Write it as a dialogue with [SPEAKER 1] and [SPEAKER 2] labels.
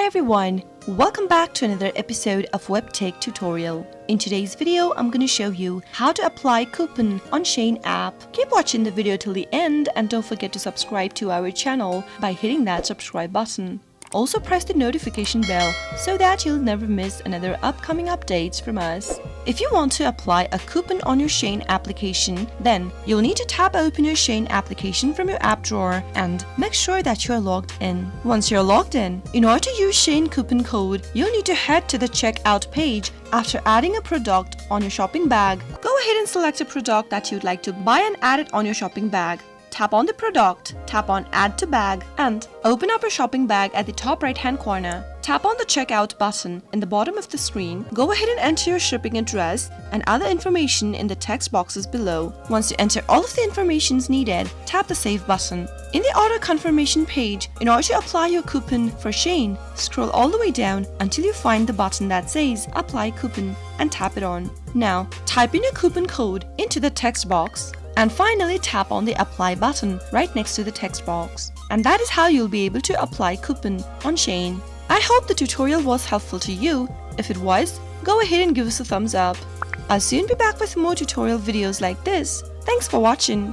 [SPEAKER 1] everyone, welcome back to another episode of Webtech Tutorial. In today's video, I'm going to show you how to apply coupon on Shein app. Keep watching the video till the end and don't forget to subscribe to our channel by hitting that subscribe button. Also press the notification bell so that you'll never miss another upcoming updates from us. If you want to apply a coupon on your Shein application, then you'll need to tap open your Shein application from your app drawer and make sure that you're logged in. Once you're logged in order to use Shein coupon code, you'll need to head to the checkout page. After adding a product on your shopping bag, go ahead and select a product that you'd like to buy and add it on your shopping bag. Tap on the product, tap on Add to Bag, and open up your shopping bag at the top right-hand corner. Tap on the Checkout button in the bottom of the screen. Go ahead and enter your shipping address and other information in the text boxes below. Once you enter all of the information needed, tap the Save button. In the order confirmation page, in order to apply your coupon for Shein, scroll all the way down until you find the button that says Apply Coupon and tap it on. Now, type in your coupon code into the text box. And finally, tap on the Apply button right next to the text box. And that is how you'll be able to apply coupon on Shein. I hope the tutorial was helpful to you. If it was, go ahead and give us a thumbs up. I'll soon be back with more tutorial videos like this. Thanks for watching.